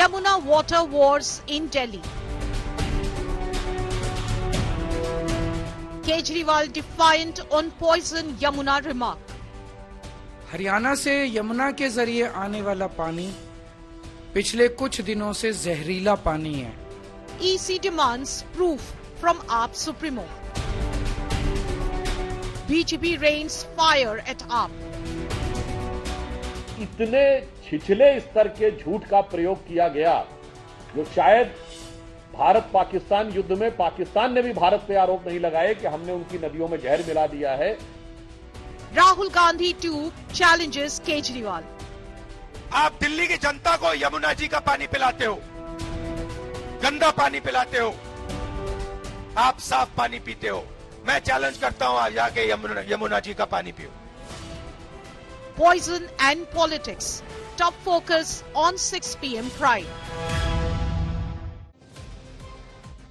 Yamuna water wars in Delhi. Kejriwal defiant on poison Yamuna remark. Haryana से यमुना के जरिए आने वाला पानी पिछले कुछ दिनों से जहरीला पानी है. EC demands proof from AAP Supremo. BJP rains fire at AAP. इतने छिछले स्तर के झूठ का प्रयोग किया गया जो शायद भारत पाकिस्तान युद्ध में पाकिस्तान ने भी भारत पे आरोप नहीं लगाए कि हमने उनकी नदियों में जहर मिला दिया है. Rahul Gandhi too challenges Kejriwal. आप दिल्ली की जनता को यमुना जी का पानी पिलाते हो, गंदा पानी पिलाते हो, आप साफ पानी पीते हो. मैं चैलेंज करता हूं, आप जाके यमुना जी का पानी पियो. Poison and politics. Top focus on 6 p.m. Prime.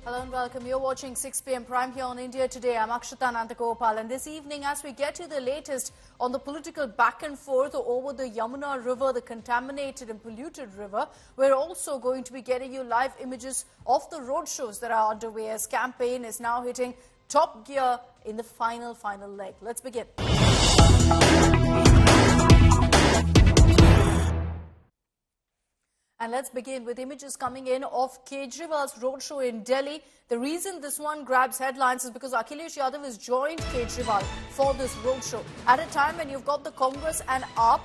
Hello and welcome. You're watching 6 p.m. Prime here on India Today. I'm Akshata Nandagopal, and this evening, as we get to the latest on the political back and forth over the Yamuna River, the contaminated and polluted river, we're also going to be getting you live images of the road shows that are underway as campaign is now hitting top gear in the final leg. Let's begin. And let's begin with images coming in of Kejriwal's roadshow in Delhi. The reason this one grabs headlines is because Akhilesh Yadav has joined Kejriwal for this roadshow at a time when you've got the Congress and AAP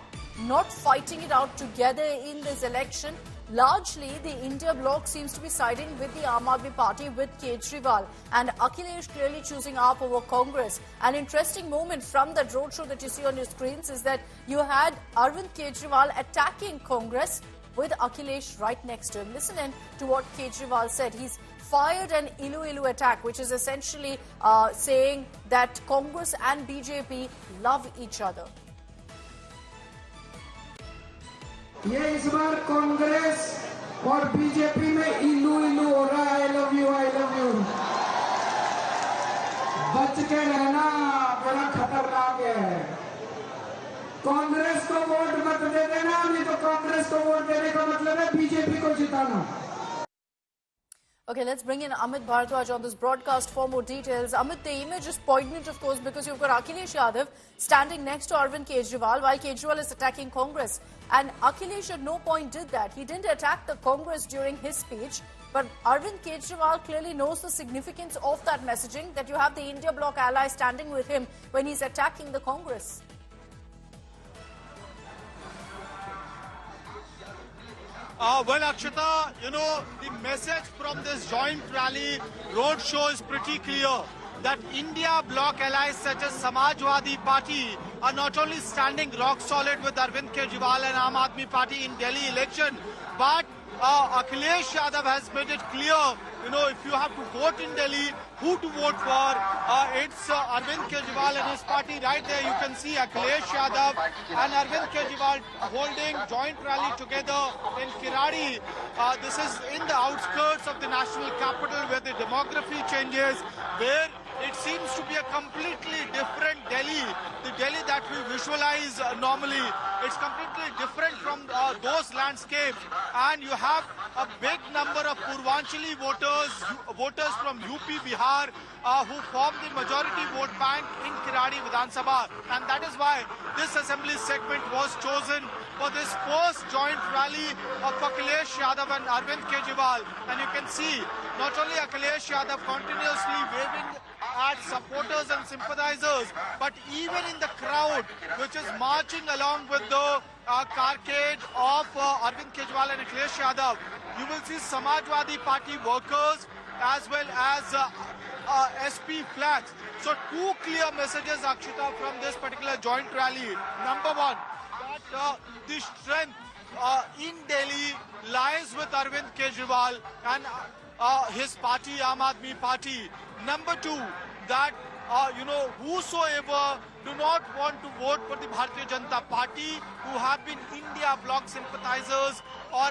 not fighting it out together in this election. Largely, the India bloc seems to be siding with the Aam Aadmi Party with Kejriwal, and Akhilesh clearly choosing AAP over Congress. An interesting moment from that roadshow that you see on your screens is that you had Arvind Kejriwal attacking Congress with Akhilesh right next to him. Listen in to what Kejriwal said. He's fired an Ilu attack, which is essentially saying that Congress and BJP love each other. ये इस बार कांग्रेस और BJP में इलू हो रहा है. I love you. बच के रहना, बड़ा खतरनाक है. कांग्रेस को वोट मत दे देना, नहीं तो कांग्रेस को वोट देने का मतलब है बीजेपी को जिताना. Okay, let's bring in Amit Bharadwaj on this broadcast for more details. Amit, the image is poignant, of course, because you've got Akhilesh Yadav standing next to Arvind Kejriwal while Kejriwal is attacking Congress. And Akhilesh at no point did that. He didn't attack the Congress during his speech. But Arvind Kejriwal clearly knows the significance of that messaging, that you have the India bloc ally standing with him when he's attacking the Congress. Well, Akshata, the message from this joint rally roadshow is pretty clear that India bloc allies such as Samajwadi Party are not only standing rock solid with Arvind Kejriwal and Aam Aadmi Party in Delhi election, but Akhilesh Yadav has made it clear, if you have to vote in Delhi, who to vote for. It's Arvind Kejriwal and his party. Right there you can see Akhilesh Yadav and Arvind Kejriwal holding joint rally together in Kiradi. This is in the outskirts of the national capital where the demography changes, where it seems to be a completely different Delhi. The Delhi that we visualize normally, it's completely different from those landscapes. And you have a big number of Purvanchali voters from UP, Bihar, who form the majority vote bank in Kiradi Vidhan Sabha. And that is why this assembly segment was chosen for this first joint rally of Akhilesh Yadav and Arvind Kejriwal. And you can see not only Akhilesh Yadav continuously waving at supporters and sympathizers, but even in the crowd which is marching along with the carcade of Arvind Kejriwal and Akhilesh Yadav, you will see Samajwadi Party workers as well as SP flags. So two clear messages, Akshita, from this particular joint rally. Number one, that the strength in Delhi lies with Arvind Kejriwal and his party, Aam Aadmi Party. Number two, that whosoever do not want to vote for the Bharatiya Janata Party, who have been India bloc sympathizers or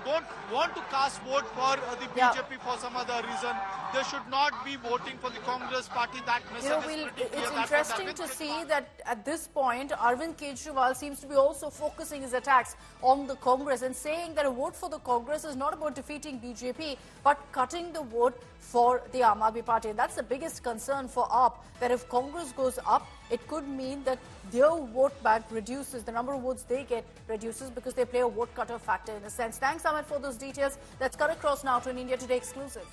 don't want to cast vote for the BJP for some other reason, they should not be voting for the Congress party. That message is pretty clear. It's interesting to see that at this point, Arvind Kejriwal seems to be also focusing his attacks on the Congress and saying that a vote for the Congress is not about defeating BJP, but cutting the vote for the Aam Aadmi Party. And that's the biggest concern for AAP, that if Congress goes up, it could mean that their vote bank reduces, the number of votes they get reduces, because they play a vote cutter factor in a sense. Thanks, Amit, for those details. Let's cut across now to an India Today exclusive.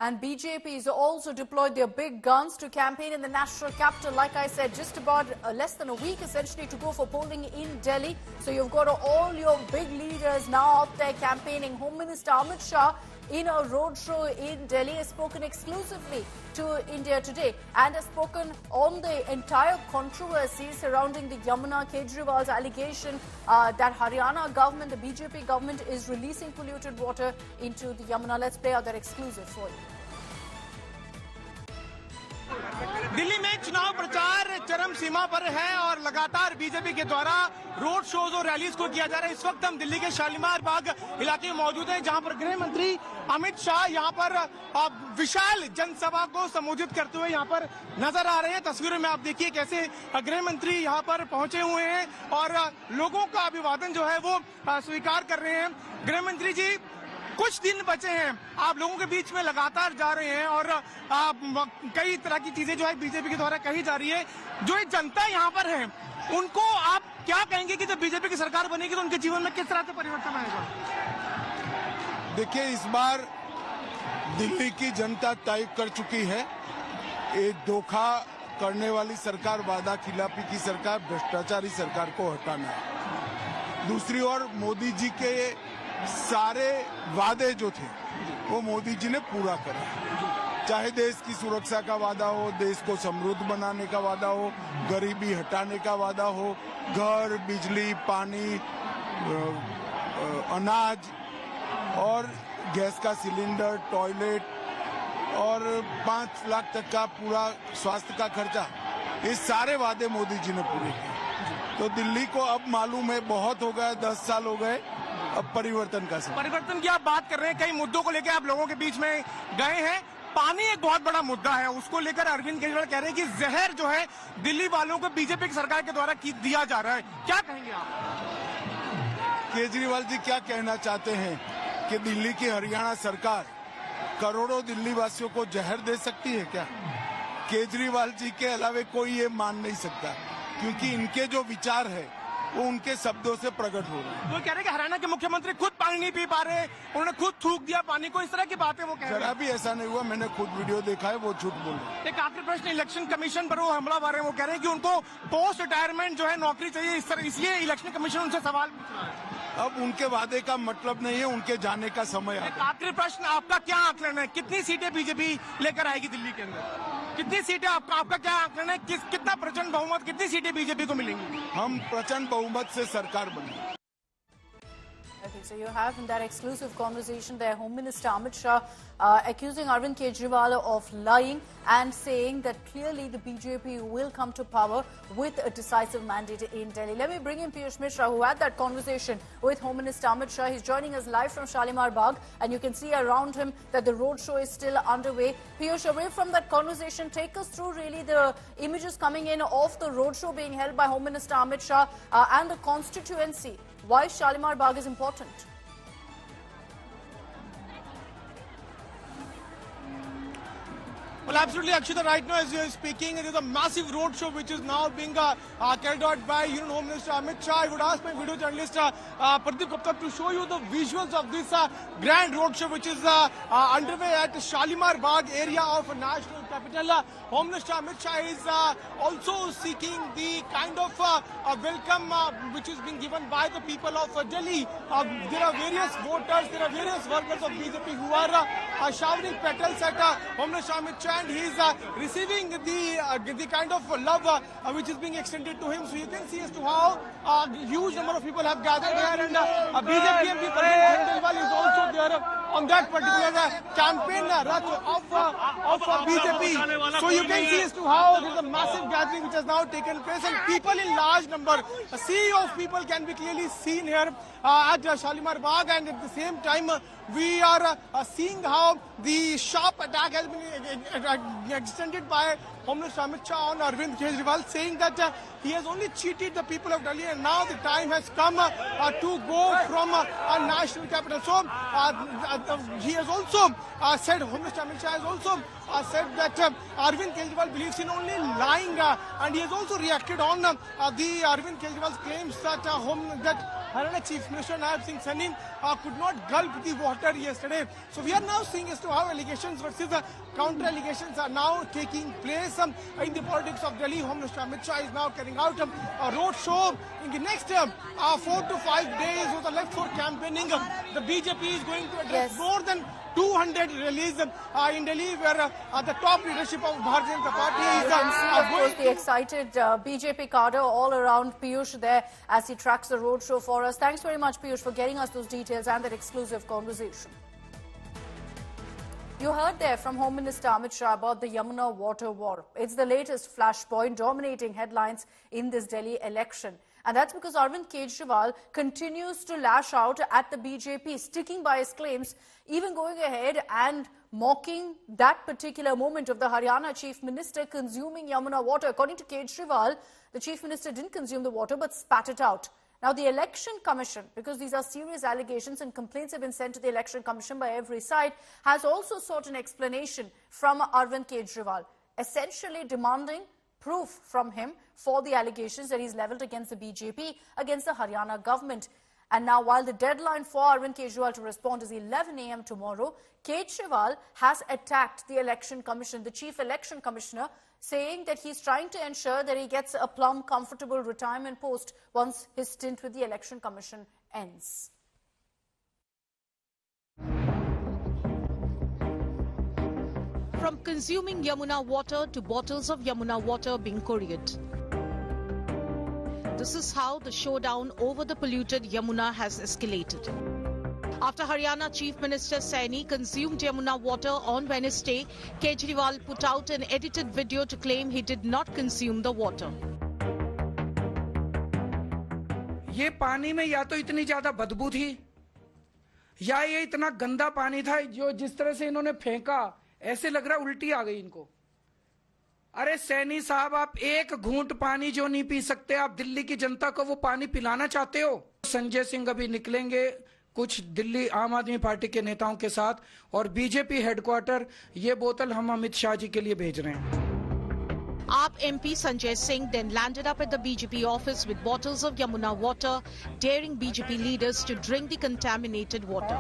And BJP has also deployed their big guns to campaign in the national capital. Like I said, just about less than a week essentially to go for polling in Delhi. So you've got all your big leaders now out there campaigning. Home Minister Amit Shah in a roadshow in Delhi has spoken exclusively to India Today and has spoken on the entire controversy surrounding the Yamuna Kejriwal's allegation that Haryana government, the BJP government, is releasing polluted water into the Yamuna. Let's play out that exclusive for you. Delhi में चुनाव प्रचार चरम सीमा पर है और लगातार BJP के द्वारा रोड शोज और रैलीज को किया जा रहा है। इस वक्त हम दिल्ली के शालीमार बाग इलाके में मौजूद हैं, जहां पर गृह मंत्री अमित शाह यहां पर विशाल जनसभा को संबोधित करते हुए यहां पर नजर आ रहे हैं। तस्वीरों में आप देखिए कैसे गृह मंत्री यहां पर पहुंचे हुए हैं और लोगों का अभिवादन जो है वो स्वीकार कर रहे हैं। गृह मंत्री जी, कुछ दिन बचे हैं, आप लोगों के बीच में लगातार जा रहे हैं और कई तरह की चीजें जो है बीजेपी के द्वारा कही जा रही है। जो ये जनता यहाँ पर है, उनको आप क्या कहेंगे कि जब बीजेपी की सरकार बनेगी तो उनके जीवन में किस तरह से परिवर्तन आएगा? देखिए, इस बार दिल्ली की जनता तय कर चुकी है। एक धोखा करने वाली सरकार, वादा खिलाफी की सरकार, भ्रष्टाचारी सरकार को हटाना है। दूसरी ओर मोदी जी के सारे वादे जो थे वो मोदी जी ने पूरा करा, चाहे देश की सुरक्षा का वादा हो, देश को समृद्ध बनाने का वादा हो, गरीबी हटाने का वादा हो, घर, बिजली, पानी, अनाज और गैस का सिलेंडर, टॉयलेट और 5 लाख तक का पूरा स्वास्थ्य का खर्चा, ये सारे वादे मोदी जी ने पूरे किए। तो दिल्ली को अब मालूम है बहुत हो गया, 10 साल हो गए, अब परिवर्तन का समय। परिवर्तन की आप बात कर रहे हैं, कई मुद्दों को लेकर आप लोगों के बीच में गए हैं। पानी एक बहुत बड़ा मुद्दा है, उसको लेकर अरविंद केजरीवाल कह रहे हैं कि जहर जो है दिल्ली वालों को बीजेपी की सरकार के द्वारा दिया जा रहा है। क्या कहेंगे आप? केजरीवाल जी क्या कहना चाहते हैं कि दिल्ली की हरियाणा सरकार करोड़ों दिल्ली वासियों को जहर दे सकती है क्या? केजरीवाल जी के अलावा कोई ये मान नहीं सकता, क्योंकि इनके जो विचार है वो उनके शब्दों से प्रकट हो रहे हैं। वो कह रहे हैं कि हरियाणा के मुख्यमंत्री खुद पानी नहीं पी पा रहे, उन्होंने खुद थूक दिया पानी को, इस तरह की बातें वो कह रहे हैं। जरा भी ऐसा नहीं हुआ, मैंने खुद वीडियो देखा है, वो झूठ बोल रहे हैं। एक आखिरी प्रश्न, इलेक्शन कमीशन पर वो हमला मार रहे हैं, वो कह रहे हैं कि उनको पोस्ट रिटायरमेंट जो है नौकरी चाहिए, इस तरह इसलिए इलेक्शन कमीशन उनसे सवाल पूछ रहा है। अब उनके वादे का मतलब नहीं है, उनके जाने का समय आ गया। आखिरी प्रश्न, आपका क्या आकलन है, कितनी सीटें बीजेपी लेकर आएगी दिल्ली के अंदर? कितनी सीटें आपका क्या आकलन है, कितना प्रचंड बहुमत, कितनी सीटें बीजेपी को मिलेंगी? हम प्रचंड बहुमत से सरकार बनेंगे। Okay, so you have in that exclusive conversation there Home Minister Amit Shah accusing Arvind Kejriwal of lying and saying that clearly the BJP will come to power with a decisive mandate in Delhi. Let me bring in Piyush Mishra, who had that conversation with Home Minister Amit Shah. He's joining us live from Shalimar Bagh, and you can see around him that the road show is still underway. Piyush, away from that conversation, take us through really the images coming in of the road show being held by Home Minister Amit Shah and the constituency. Why Shalimar Bagh is important? Well, absolutely, Akshita. Right now, as you are speaking, it is a massive road show which is now being carried out by Union Home Minister Amit Shah. I would ask my video journalist Pradeep Gupta to show you the visuals of this grand road show which is underway at Shalimar Bagh area of national capital. Home Minister Amit Shah is also seeking the kind of welcome which is being given by the people of Delhi. There are various voters, there are various workers of BJP who are showering petals at Home Minister Amit Shah, and he is receiving the kind of love which is being extended to him. So you can see as to how a huge number of people have gathered here, and BJP MP Parveen Khandelwal is also there on that particular campaign run of BJP. So you can see as to how there's a massive gathering which has now taken place, and people in large number, a sea of people can be clearly seen here at Shalimar Bagh, and at the same time we are seeing how the sharp attack has been extended by Home Minister Amit Shah on Arvind Kejriwal, saying that he has only cheated the people of Delhi, and now the time has come to go from a national capital. So he has also said, Home Minister Amit Shah has also said that Arvind Kejriwal believes in only lying, and he has also reacted on the Arvind Kejriwal's claims that Haryana Chief Minister Naib Singh Saini could not gulp the water yesterday. So we are now seeing as to how allegations versus counter allegations are now taking place in the politics of Delhi. Home Minister Amit Shah is now carrying out a road show. In the next 4 to 5 days with the left for campaigning, the BJP is going to address more than 200 rallies in Delhi, where the top leadership of Bharatiya Janata Party is of course, the excited BJP cadre all around Piyush there as he tracks the roadshow for us. Thanks very much, Piyush, for getting us those details and that exclusive conversation. You heard there from Home Minister Amit Shah about the Yamuna water war. It's the latest flashpoint dominating headlines in this Delhi election. And that's because Arvind Kejriwal continues to lash out at the BJP, sticking by his claims, even going ahead and mocking that particular moment of the Haryana Chief Minister consuming Yamuna water. According to Kejriwal, the Chief Minister didn't consume the water but spat it out. Now, the Election Commission, because these are serious allegations and complaints have been sent to the Election Commission by every side, has also sought an explanation from Arvind Kejriwal, essentially demanding proof from him for the allegations that he's levelled against the BJP, against the Haryana government. And now, while the deadline for Arvind Kejriwal to respond is 11 a.m. tomorrow, Kejriwal has attacked the Election Commission, the Chief Election Commissioner, saying that he's trying to ensure that he gets a plumb, comfortable retirement post once his stint with the Election Commission ends. From consuming Yamuna water to bottles of Yamuna water being couriered. This is how the showdown over the polluted Yamuna has escalated. After Haryana Chief Minister Saini consumed Yamuna water on Wednesday, Kejriwal put out an edited video to claim he did not consume the water. ये पानी में या तो इतनी ज्यादा बदबू थी या ये इतना गंदा पानी था जो जिस तरह से इन्होंने फेंका ऐसे लग रहा उल्टी आ गई इनको। अरे सैनी साहब, आप एक घूंट पानी जो नहीं पी सकते, आप दिल्ली की जनता को वो पानी पिलाना चाहते हो? संजय सिंह अभी निकलेंगे कुछ दिल्ली आम आदमी पार्टी के नेताओं के साथ और बीजेपी हेडक्वार्टर ये बोतल हम अमित शाह जी के लिए भेज रहे हैं। AAP MP Sanjay Singh then landed up at the BJP office with bottles of Yamuna water, daring BJP leaders to drink the contaminated water.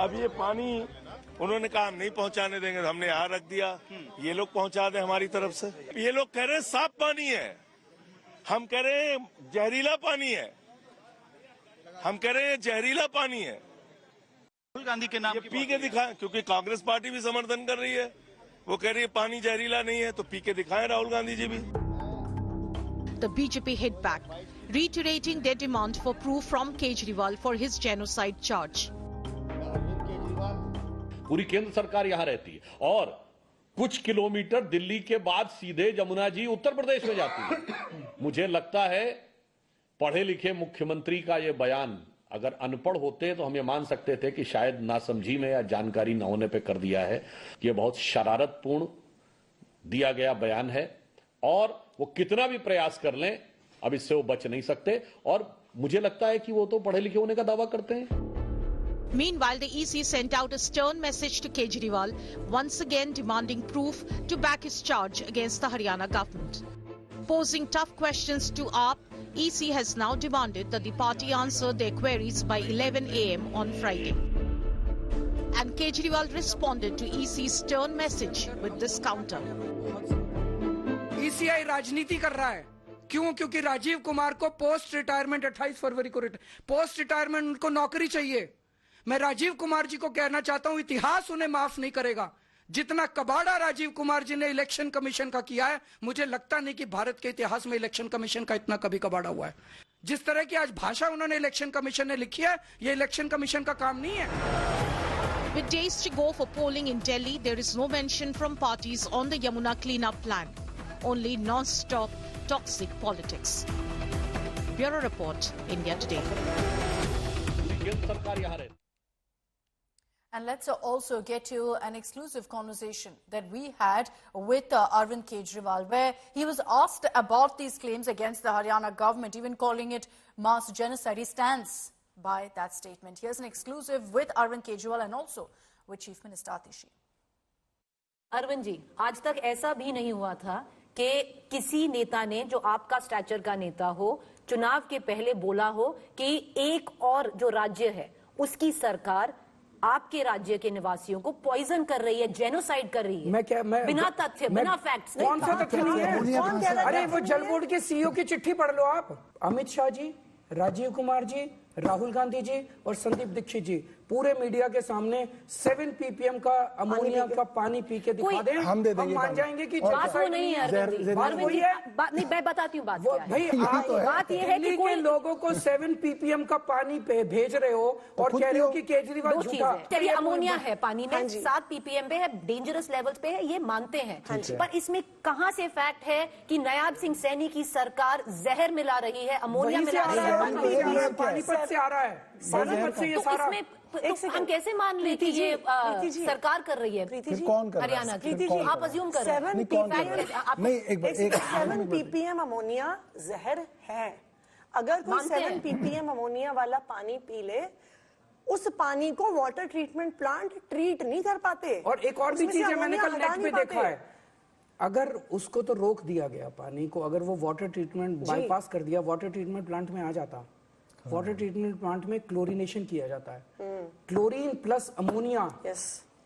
अब ये पानी उन्होंने कहा हम नहीं पहुंचाने देंगे, हमने यहाँ रख दिया, ये लोग पहुंचा दे हमारी तरफ से। ये लोग कह रहे हैं साफ पानी है, हम कह रहे हैं जहरीला पानी है, हम कह रहे हैं जहरीला पानी है। राहुल गांधी के नाम पी के दिखाएं, क्योंकि कांग्रेस पार्टी भी समर्थन कर रही है, वो कह रही है पानी जहरीला नहीं है, तो पी के दिखाएं राहुल गांधी जी भी। The BJP hit back, reiterating their demand for proof from Kejriwal for his genocide charge. पूरी केंद्र सरकार यहां रहती है और कुछ किलोमीटर दिल्ली के बाद सीधे जमुना जी उत्तर प्रदेश में जाती है। मुझे लगता है पढ़े लिखे मुख्यमंत्री का यह बयान अगर अनपढ़ होते तो हम ये मान सकते थे कि शायद नासमझी में या जानकारी न होने पे कर दिया है। यह बहुत शरारतपूर्ण दिया गया बयान है और वो कितना भी प्रयास कर लें अब इससे वो बच नहीं सकते और मुझे लगता है कि वो तो पढ़े लिखे होने का दावा करते हैं। Meanwhile, the EC sent out a stern message to Kejriwal, once again demanding proof to back his charge against the Haryana government. Posing tough questions to AAP, EC has now demanded that the party answer their queries by 11 a.m. on Friday. And Kejriwal responded to EC's stern message with this counter. ECI राजनीति कर रहा है। क्यों? क्योंकि राजीव कुमार को post retirement 28 फरवरी को post retirement उनको नौकरी चाहिए। मैं राजीव कुमार जी को कहना चाहता हूं, इतिहास उन्हें माफ नहीं करेगा। जितना कबाड़ा राजीव कुमार जी ने इलेक्शन कमीशन का किया है, मुझे लगता नहीं कि भारत के इतिहास में इलेक्शन कमीशन का इतना कभी कबाड़ा हुआ है। जिस तरह की आज भाषा उन्होंने इलेक्शन कमीशन ने लिखी है, ये इलेक्शन कमीशन का काम नहीं है। With days to go for polling in Delhi, there is no mention from parties on the Yamuna cleanup plan. Only non-stop toxic politics. Bureau Report, India Today. And let's also get to an exclusive conversation that we had with Arvind Kejriwal, where he was asked about these claims against the Haryana government, even calling it mass genocide. He stands by that statement. Here's an exclusive with Arvind Kejriwal and also with Chief Minister Atishi. Arvind ji, आज तक ऐसा भी नहीं हुआ था कि किसी नेता ने, जो आपका स्टैचर का नेता हो, चुनाव के पहले बोला हो कि एक और जो राज्य है उसकी सरकार आपके राज्य के निवासियों को पॉइजन कर रही है, जेनोसाइड कर रही है। बिना तथ्य, बिना फैक्ट्स। कौन सा तथ्य नहीं है? अरे वो जल बोर्ड के सीईओ की चिट्ठी पढ़ लो आप। अमित शाह जी, राजीव कुमार जी, राहुल गांधी जी और संदीप दीक्षित जी पूरे मीडिया के सामने 7 ppm का अमोनिया का पानी पी के दिखा दें, हम मान जाएंगे कि बात वो नहीं है। बात वही है। नहीं, मैं बताती हूँ बात भाई, बात ये है कि कोई लोगों को 7 ppm का पानी भेज रहे हो और कह रहे हो कि केजरीवाल झूठा। चलिए, अमोनिया है पानी में, 7 ppm पे है, डेंजरस लेवल्स पे है, ये मानते हैं। पर इसमें कहाँ से फैक्ट है कि नायाब सिंह सैनी की सरकार जहर मिला रही है, अमोनिया मिला रही है? पानीपत से आ रहा है, पानीपत से ये सारा। तो हम कैसे मान ले कि ये सरकार कर रही है? कौन कर हरियाणा की? आप अज्यूम कर रहे हैं। 7 ppm अमोनिया जहर है। अगर कोई 7 ppm अमोनिया वाला पानी पी ले, उस पानी को वाटर ट्रीटमेंट प्लांट ट्रीट नहीं कर पाते। और एक और भी चीज है, मैंने कल नेट पे देखा है, अगर उसको तो रोक दिया गया पानी को, अगर वो वाटर ट्रीटमेंट बाईपास कर दिया, वाटर ट्रीटमेंट प्लांट में आ जाता। वाटर ट्रीटमेंट प्लांट में क्लोरीनेशन किया जाता है। Chlorine plus ammonia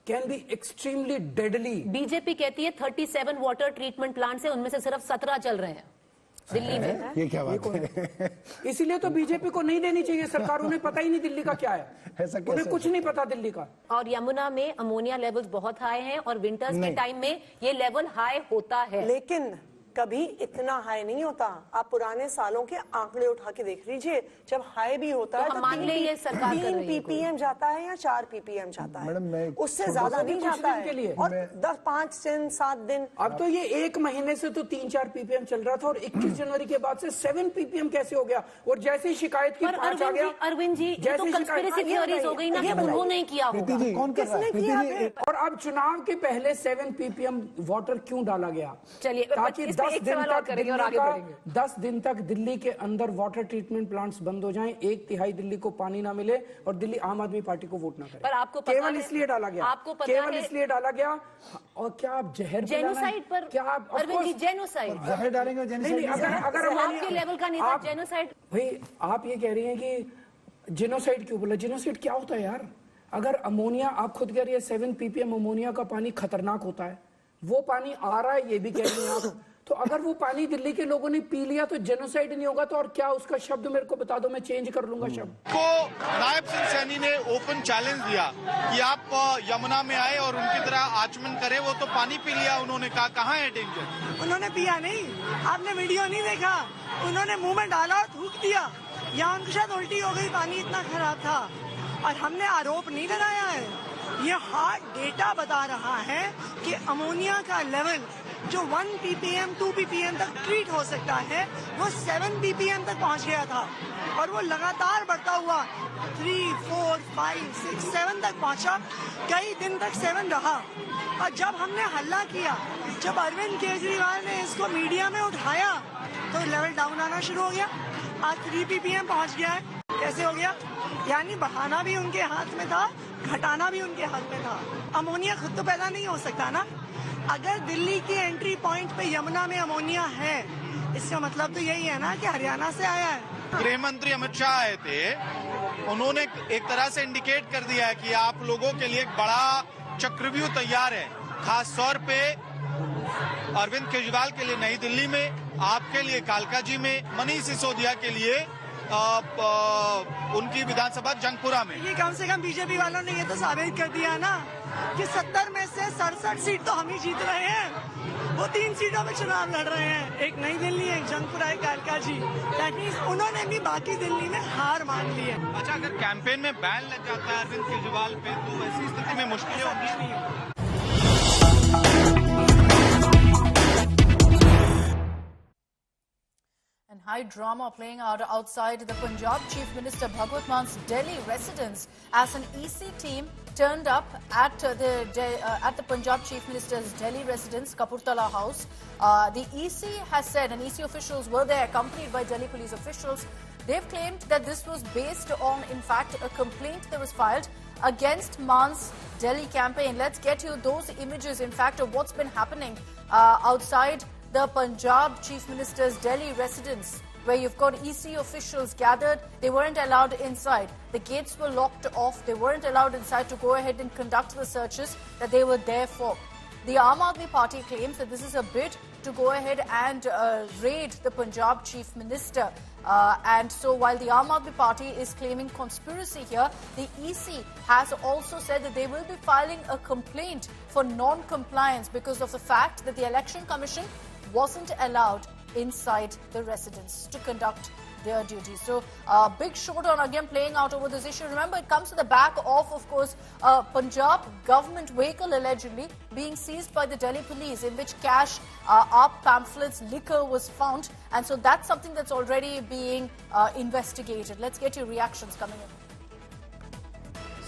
can be extremely deadly. BJP कहती है 37 वाटर ट्रीटमेंट प्लांट है, उनमें से सिर्फ 17 चल रहे हैं दिल्ली में। ये क्या बात है? इसीलिए तो बीजेपी को नहीं देनी चाहिए सरकार, उन्हें पता ही नहीं दिल्ली का क्या है, उन्हें कुछ नहीं पता दिल्ली का। और यमुना में अमोनिया लेवल्स बहुत हाई हैं और विंटर्स के टाइम में ये लेवल हाई होता है, लेकिन कभी इतना हाई नहीं होता। आप पुराने सालों के आंकड़े उठा के देख लीजिए, जब हाई भी होता है तो 3 ppm जाता है या 4 ppm जाता है, उससे ज्यादा नहीं जाता है। और 5 दिन 7 दिन, अब तो ये 1 महीने से तो 3-4 ppm चल रहा था और 21 जनवरी के बाद से 7 ppm कैसे हो गया? और जैसे ही शिकायत की 5 आ गया। अरविंद जी, ये तो कंस्पिरेसी थ्योरीज हो गई ना, उन्होंने किया होगा। किसने किया? और अब चुनाव के पहले 7 ppm वाटर क्यों डाला गया? चलिए, ताकि 10 दिन तक दिल्ली के अंदर वाटर ट्रीटमेंट प्लांट्स बंद हो जाएं, 1/3 दिल्ली को पानी ना मिले और दिल्ली आम आदमी पार्टी को वोट ना करे। पर आपको पता केवल इसलिए डाला गया, आपको पता केवल इसलिए डाला गया। और क्या आप जहर जेनोसाइड पर? क्या आप जेनोसाइड जहर डालेंगे? अगर आपके लेवल का नहीं था जेनोसाइड। भाई, आप ये कह रही हैं कि जेनोसाइड क्यों बोला? जेनोसाइड क्या होता है यार? अगर अमोनिया, आप खुद कह रही है 7 ppm अमोनिया का पानी खतरनाक होता है, वो पानी आ रहा है, ये भी कह रही है आप। तो अगर वो पानी दिल्ली के लोगों ने पी लिया तो जेनोसाइड नहीं होगा? तो और क्या उसका शब्द मेरे को बता दो, मैं चेंज कर लूंगा शब्द को। नायब सिंह सैनी ने ओपन चैलेंज दिया कि आप यमुना में आए और उनकी तरह आचमन करें। वो तो पानी पी लिया, उन्होंने कहा कहाँ है डेंजर? उन्होंने पिया नहीं, आपने वीडियो नहीं देखा, उन्होंने मुंह में डाला और थूक दिया, या उनको शायद उल्टी हो गई, पानी इतना खराब था। और हमने आरोप नहीं लगाया है, ये हार्ड डेटा बता रहा है कि अमोनिया का लेवल जो 1 ppm 2 ppm तक ट्रीट हो सकता है, वो 7 ppm तक पहुंच गया था और वो लगातार बढ़ता हुआ 3, 4, 5, 6, 7 तक पहुंचा। कई दिन तक 7 रहा। और जब हमने हल्ला किया, जब अरविंद केजरीवाल ने इसको मीडिया में उठाया, तो लेवल डाउन आना शुरू हो गया। आज 3 ppm पहुंच गया है। कैसे हो गया? यानी बढ़ाना भी उनके हाथ में था, घटाना भी उनके हाथ में था। अमोनिया खुद तो पैदा नहीं हो सकता ना। अगर दिल्ली की एंट्री पॉइंट पे यमुना में अमोनिया है, इसका मतलब तो यही है ना कि हरियाणा से आया है। गृह मंत्री अमित शाह आए थे, उन्होंने एक तरह से इंडिकेट कर दिया है कि आप लोगों के लिए एक बड़ा चक्रव्यूह तैयार है, खास तौर पे अरविंद केजरीवाल के लिए नई दिल्ली में, आपके लिए कालकाजी में, मनीष सिसोदिया के लिए उनकी विधानसभा जंगपुरा में। ये कम से कम बीजेपी वालों ने ये तो साबित कर दिया ना कि 70 में से 67 सीट तो हम ही जीत रहे हैं। वो 3 सीटों में चुनाव लड़ रहे हैं, एक नई दिल्ली, एक जंगपुरा, एक कालका जी। दैट मीन्स उन्होंने भी बाकी दिल्ली में हार मान ली है। अच्छा, अगर कैंपेन में बैन लग जाता है अरविंद केजरीवाल पे तो ऐसी स्थिति में मुश्किलें होंगी। And high drama playing out outside the Punjab Chief Minister Bhagwat Man's Delhi residence as an EC team turned up at the Punjab Chief Minister's Delhi residence, Kapurthala House. The EC has said, and EC officials were there accompanied by Delhi police officials. They've claimed that this was based on, in fact, a complaint that was filed against Man's Delhi campaign. Let's get you those images, in fact, of what's been happening outside the Punjab Chief Minister's Delhi residence, where you've got EC officials gathered. They weren't allowed inside. The gates were locked off. They weren't allowed inside to go ahead and conduct the searches that they were there for. The Aam Aadmi Party claims that this is a bid to go ahead and raid the Punjab Chief Minister. And so while the Aam Aadmi Party is claiming conspiracy here, the EC has also said that they will be filing a complaint for non-compliance because of the fact that the Election Commission wasn't allowed inside the residence to conduct their duties. So big showdown again playing out over this issue. Remember, it comes to the back of course, Punjab government vehicle allegedly being seized by the Delhi police, in which cash, AAP pamphlets, liquor was found. And so that's something that's already being investigated. Let's get your reactions coming in.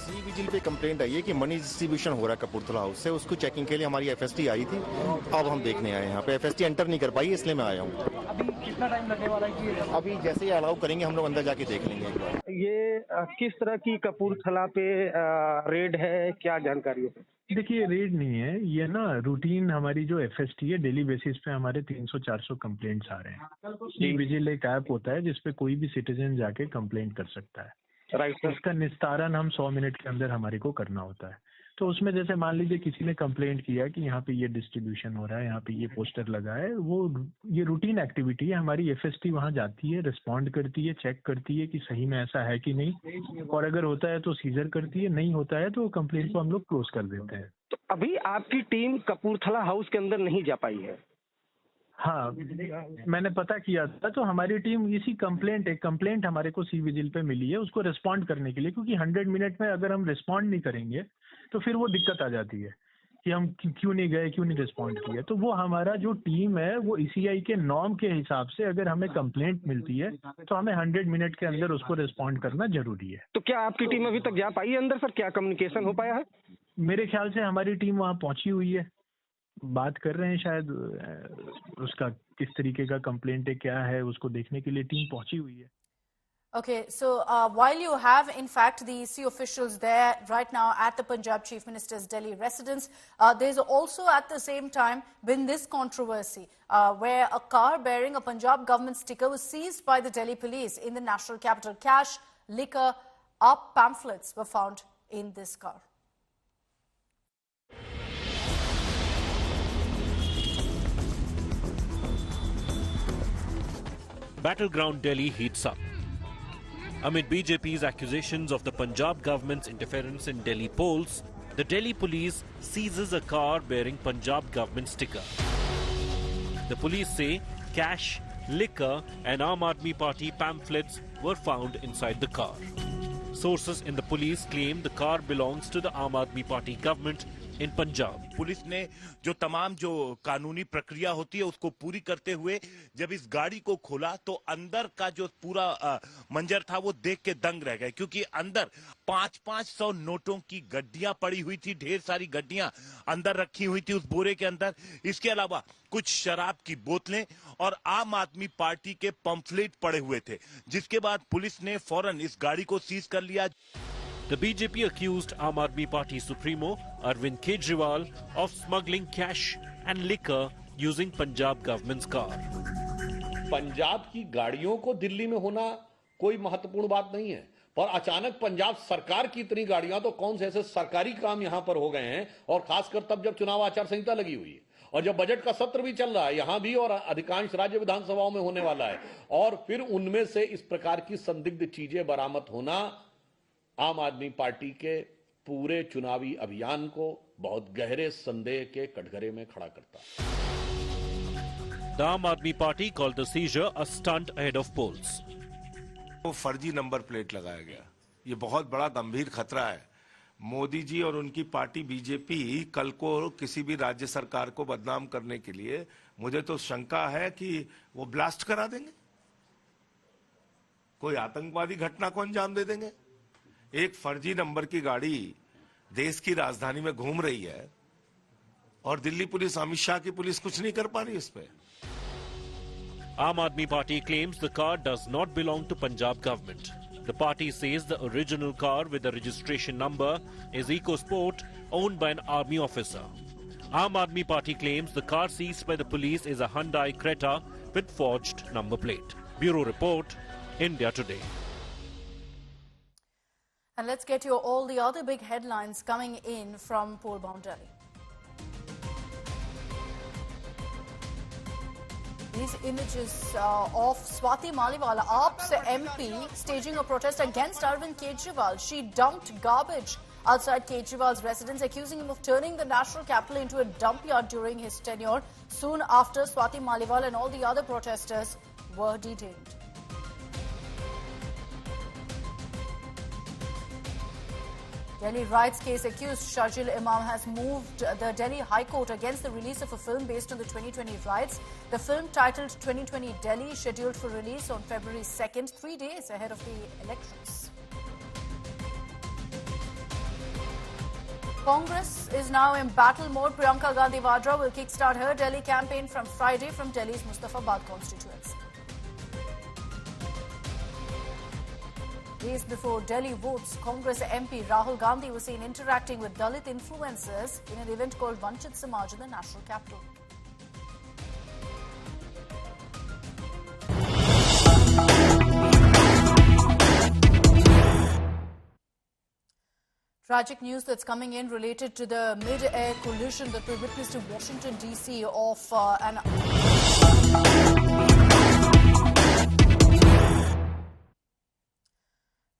C vigil पे complaint आई है कि money distribution हो रहा है Kapurthala house से, उसको checking के लिए हमारी एफएसटी आई थी। अब हम देखने आए हैं यहाँ पे, एफएसटी एंटर नहीं कर पाई, इसलिए मैं आया हूँ। अभी कितना टाइम लगने वाला है? अभी जैसे ही अलाउ करेंगे हम लोग अंदर जाके देख लेंगे एक बार। ये किस तरह की कपूरथला पे रेड है, क्या जानकारी है? देखिए, रेड नहीं है ये ना, रूटीन हमारी जो एफएसटी है, डेली बेसिस पे हमारे 300-400 कंप्लेंट्स आ रहे हैं। सी विजिल एक ऐप होता है जिसपे कोई भी सिटीजन जाके कंप्लेंट कर सकता है। राइट। इसका निस्तारण हम 100 मिनट के अंदर हमारे को करना होता है। तो उसमें जैसे मान लीजिए किसी ने कंप्लेंट किया कि यहाँ पे ये डिस्ट्रीब्यूशन हो रहा है, यहाँ पे ये पोस्टर लगा है, वो ये रूटीन एक्टिविटी है हमारी। एफएसटी वहाँ जाती है, रिस्पॉन्ड करती है, चेक करती है कि सही में ऐसा है कि नहीं, और अगर होता है तो सीजर करती है, नहीं होता है तो कंप्लेंट को हम लोग क्लोज कर देते हैं। तो अभी आपकी टीम कपूरथला हाउस के अंदर नहीं जा पाई है? हाँ, मैंने पता किया था, तो हमारी टीम इसी एक कंप्लेंट हमारे को सी विजिल पे मिली है, उसको रिस्पॉन्ड करने के लिए, क्योंकि 100 मिनट में अगर हम रिस्पॉन्ड नहीं करेंगे तो फिर वो दिक्कत आ जाती है कि हम क्यों नहीं गए, क्यों नहीं रिस्पॉन्ड किए। तो वो हमारा जो टीम है वो ECI के नॉर्म के हिसाब से अगर हमें कंप्लेंट मिलती है तो हमें 100 मिनट के अंदर उसको रिस्पॉन्ड करना जरूरी है। तो क्या आपकी टीम अभी तक जा पाई है अंदर? सर, क्या कम्युनिकेशन हो पाया है? मेरे ख्याल से हमारी टीम वहाँ पहुंची हुई है, बात कर रहे हैं, शायद उसका किस तरीके का कंप्लेंट है, क्या है, उसको देखने के लिए टीम पहुंची हुई है। Okay, so while you have, in fact, the EC officials there right now at the Punjab Chief Minister's Delhi residence, there's also at the same time been this controversy where a car bearing a Punjab government sticker was seized by the Delhi police in the national capital. Cash, liquor, AAP pamphlets were found in this car. Battleground Delhi heats up. Amid BJP's accusations of the Punjab government's interference in Delhi polls, the Delhi police seizes a car bearing Punjab government sticker. The police say cash, liquor and Aam Aadmi Party pamphlets were found inside the car. Sources in the police claim the car belongs to the Aam Aadmi Party government in Punjab. Police ने जो तमाम जो कानूनी प्रक्रिया होती है उसको पूरी करते हुए जब इस गाड़ी को खोला तो अंदर का जो पूरा मंजर था वो देख के दंग रह गए, क्योंकि अंदर 500 नोटों की गड्डियां पड़ी हुई थी, ढेर सारी गड्डियां अंदर रखी हुई थी उस बोरे के अंदर। इसके अलावा कुछ शराब की बोतलें और आम आदमी पार्टी के पंफलेट पड़े हुए थे, जिसके बाद पुलिस ने फौरन इस गाड़ी को सीज कर लिया। The BJP accused Aam Aadmi Party Supremo Arvind Kejriwal of smuggling cash and liquor using Punjab government's car. Punjab की गाड़ियों को दिल्ली में होना कोई महत्वपूर्ण बात नहीं है, पर अचानक पंजाब सरकार की इतनी गाड़ियां तो कौन से ऐसे सरकारी काम यहां पर हो गए हैं, और खासकर तब जब चुनाव आचार संहिता लगी हुई है और जब बजट का सत्र भी चल रहा है यहां भी और अधिकांश राज्य विधानसभाओं में होने वाला है, और फिर उनमें से इस प्रकार की संदिग्ध चीजें बरामद होना आम आदमी पार्टी के पूरे चुनावी अभियान को बहुत गहरे संदेह के कटघरे में खड़ा करता है। The Aam Aadmi Party called the seizure a stunt ahead of polls. वो फर्जी नंबर प्लेट लगाया गया, ये बहुत बड़ा गंभीर खतरा है। मोदी जी और उनकी पार्टी बीजेपी कल को किसी भी राज्य सरकार को बदनाम करने के लिए, मुझे तो शंका है कि वो ब्लास्ट करा देंगे, कोई आतंकवादी घटना को अंजाम दे देंगे। एक फर्जी नंबर की गाड़ी देश की राजधानी में घूम रही है और दिल्ली पुलिस, अमित शाह की पुलिस कुछ नहीं कर पा रही इस पे। Aam Aadmi Party claims the car does not belong to Punjab government. The party says the original car with the registration number is EcoSport, owned by an army officer. Aam Aadmi Party claims the car seized by the police is a Hyundai Creta with forged number plate. Bureau Report, India Today. And let's get you all the other big headlines coming in from poll-bound Delhi. These images of Swati Maliwal, AAP's MP, staging a protest against Arvind Kejriwal. She dumped garbage outside Kejriwal's residence, accusing him of turning the national capital into a dump yard during his tenure. Soon after, Swati Maliwal and all the other protesters were detained. Delhi riots case accused Sharjil Imam has moved the Delhi High Court against the release of a film based on the 2020 riots. The film, titled 2020 Delhi, scheduled for release on February 2nd, 3 days ahead of the elections. Congress is now in battle mode. Priyanka Gandhi Vadra will kickstart her Delhi campaign from Friday from Delhi's Mustafabad constituency. Days before Delhi votes, Congress MP Rahul Gandhi was seen interacting with Dalit influencers in an event called Vanchit Samaj in the national capital. Tragic news that's coming in related to the mid-air collision that we witnessed in Washington, D.C. of an...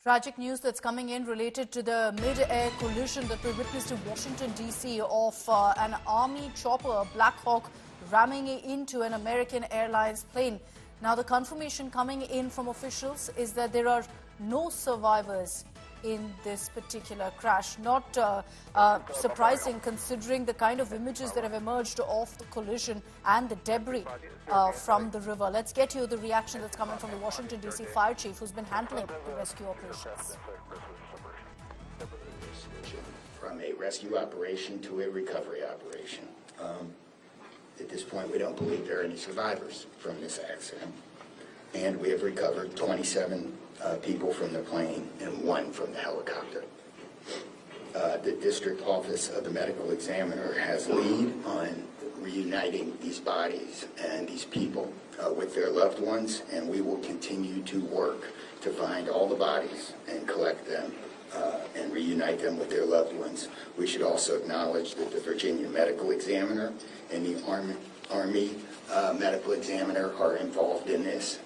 Tragic news that's coming in related to the mid-air collision that we witnessed in Washington, D.C. of an Army chopper, Black Hawk, ramming into an American Airlines plane. Now, the confirmation coming in from officials is that there are no survivors in this particular crash. Not surprising considering the kind of images that have emerged of the collision and the debris from the river. Let's get you the reaction that's coming from the Washington D.C. fire chief who's been handling the rescue operations. From a rescue operation to a recovery operation. At this point, we don't believe there are any survivors from this accident. And we have recovered 27 people from the plane and 1 from the helicopter. The district office of the medical examiner has lead on reuniting these bodies and these people with their loved ones, and we will continue to work to find all the bodies and collect them and reunite them with their loved ones. We should also acknowledge that the Virginia medical examiner and the Army medical examiner are involved in this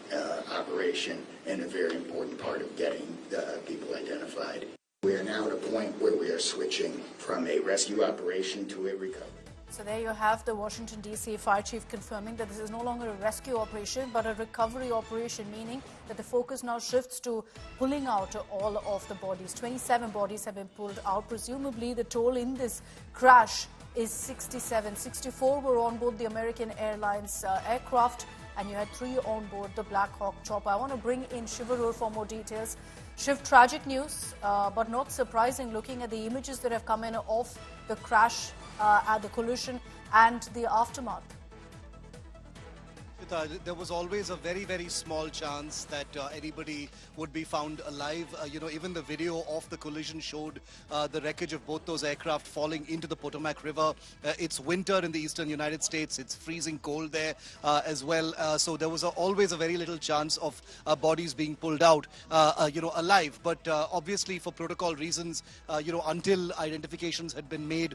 operation and a very important part of getting the people identified. We are now at a point where we are switching from a rescue operation to a recovery. So there you have the Washington D.C. fire chief confirming that this is no longer a rescue operation but a recovery operation, meaning that the focus now shifts to pulling out all of the bodies. 27 bodies have been pulled out. Presumably the toll in this crash is 67. 64 were on board the American Airlines aircraft, and you had 3 on board the Black Hawk chopper. I want to bring in Shiv Arora for more details. Shiv, tragic news, but not surprising looking at the images that have come in of the crash, at the collision and the aftermath. There was always a very, very small chance that anybody would be found alive. Even the video of the collision showed the wreckage of both those aircraft falling into the Potomac River. It's winter in the eastern United States. It's freezing cold there as well. So there was always a very little chance of bodies being pulled out, alive. But obviously, for protocol reasons, until identifications had been made,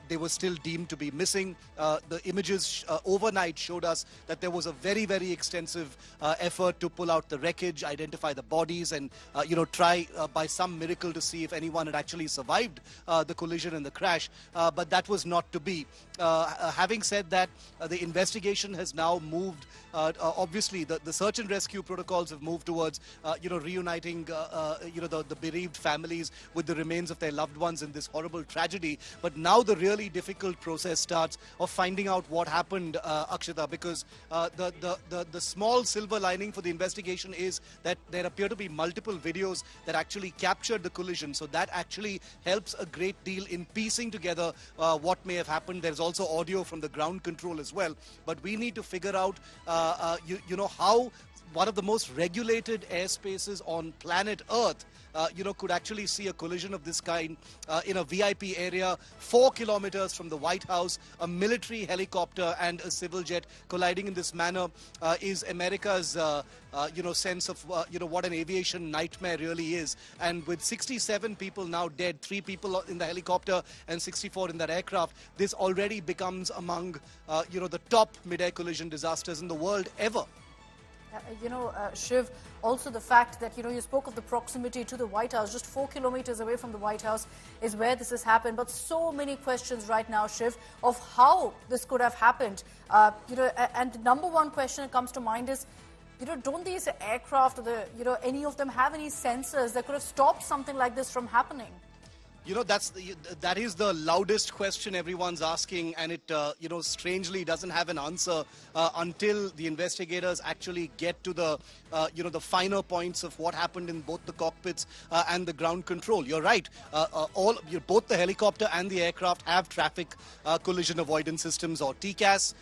they were still deemed to be missing. The images overnight showed us that there was a very, very extensive effort to pull out the wreckage, identify the bodies, and try by some miracle to see if anyone had actually survived the collision and the crash. But that was not to be. Having said that, the investigation has now moved. Obviously, the search and rescue protocols have moved towards, reuniting, the bereaved families with the remains of their loved ones in this horrible tragedy. But now the really difficult process starts of finding out what happened, Akshita, because the small silver lining for the investigation is that there appear to be multiple videos that actually captured the collision. So that actually helps a great deal in piecing together what may have happened. There's also audio from the ground control as well. But we need to figure out, how one of the most regulated airspaces on planet Earth, could actually see a collision of this kind in a VIP area 4 kilometers from the White House. A military helicopter and a civil jet colliding in this manner is America's, sense of, what an aviation nightmare really is. And with 67 people now dead, 3 people in the helicopter and 64 in that aircraft, this already becomes among, the top mid-air collision disasters in the world ever. Shiv, also the fact that, you spoke of the proximity to the White House, just 4 kilometers away from the White House is where this has happened. But so many questions right now, Shiv, of how this could have happened. And the number one question that comes to mind is, don't these aircraft, or any of them have any sensors that could have stopped something like this from happening? That is the loudest question everyone's asking, and it, strangely doesn't have an answer until the investigators actually get to the, the finer points of what happened in both the cockpits and the ground control. You're right. Both the helicopter and the aircraft have traffic collision avoidance systems, or TCAS.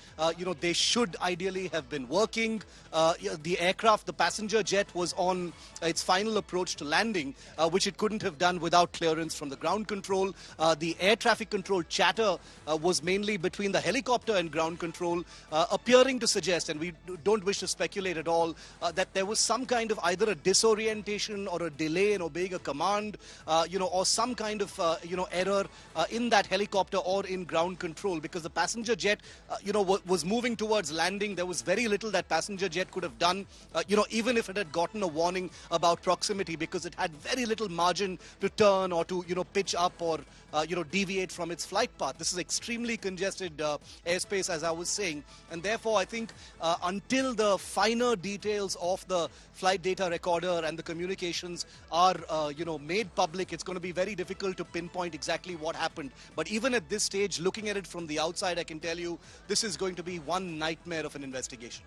They should ideally have been working. The aircraft, the passenger jet, was on its final approach to landing, which it couldn't have done without clearance from the ground control. The air traffic control chatter was mainly between the helicopter and ground control, appearing to suggest, and we don't wish to speculate at all, that there was some kind of either a disorientation or a delay in obeying a command, or some kind of, error in that helicopter or in ground control, because the passenger jet, was moving towards landing. There was very little that passenger jet could have done, even if it had gotten a warning about proximity, because it had very little margin to turn or to, pitch up or, deviate from its flight path. This is extremely congested airspace, as I was saying. And therefore, I think until the finer details of the flight data recorder and the communications are, made public, it's going to be very difficult to pinpoint exactly what happened. But even at this stage, looking at it from the outside, I can tell you this is going to be one nightmare of an investigation.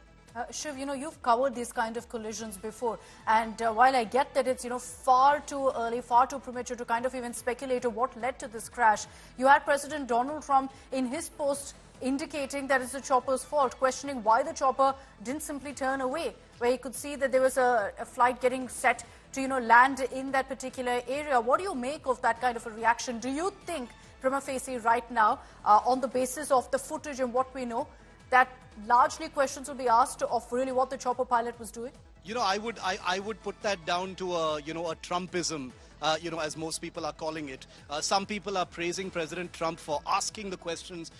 Shiv, you've covered these kind of collisions before, and while I get that it's, far too early, far too premature to kind of even speculate on what led to this crash, you had President Donald Trump in his post indicating that it's the chopper's fault, questioning why the chopper didn't simply turn away, where you could see that there was a flight getting set to, land in that particular area. What do you make of that kind of a reaction? Do you think, prima facie right now, on the basis of the footage and what we know, that largely questions will be asked of really what the chopper pilot was doing? I would put that down to a Trumpism. As most people are calling it. Some people are praising President Trump for asking the questions,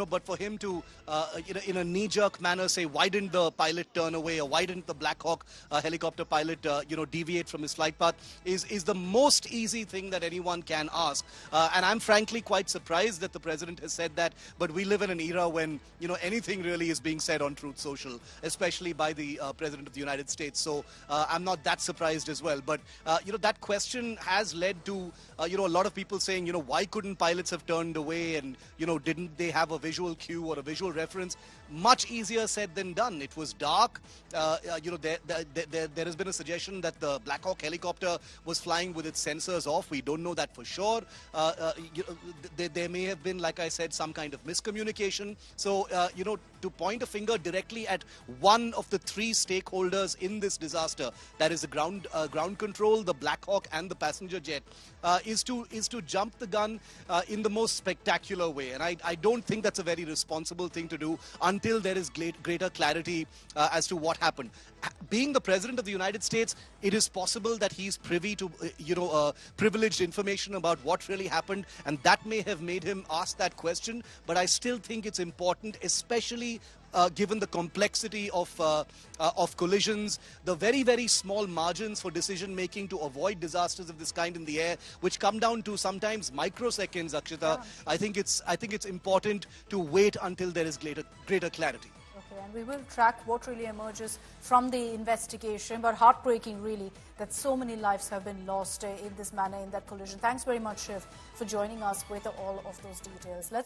but for him to, in a knee-jerk manner say, why didn't the pilot turn away, or why didn't the Black Hawk helicopter pilot, deviate from his flight path, is the most easy thing that anyone can ask. And I'm frankly quite surprised that the President has said that, but we live in an era when, anything really is being said on Truth Social, especially by the President of the United States. So I'm not that surprised as well. But, that question has led to, a lot of people saying, why couldn't pilots have turned away, and, didn't they have a visual cue or a visual reference? Much easier said than done. It was dark. There has been a suggestion that the Black Hawk helicopter was flying with its sensors off. We don't know that for sure. There may have been, like I said, some kind of miscommunication. So, to point a finger directly at one of the 3 stakeholders in this disaster, that is the ground control, the Black Hawk, and the passenger jet, is to jump the gun in the most spectacular way. And I don't think that's a very responsible thing to do until there is greater clarity as to what happened. Being the President of the United States, it is possible that he's privy to, privileged information about what really happened, and that may have made him ask that question. But I still think it's important, especially given the complexity of collisions, the very, very small margins for decision making to avoid disasters of this kind in the air, which come down to sometimes microseconds, Akshita. I think it's important to wait until there is greater clarity. Okay, and we will track what really emerges from the investigation, but heartbreaking really that so many lives have been lost in this manner in that collision. Thanks very much, Shiv, for joining us with all of those details.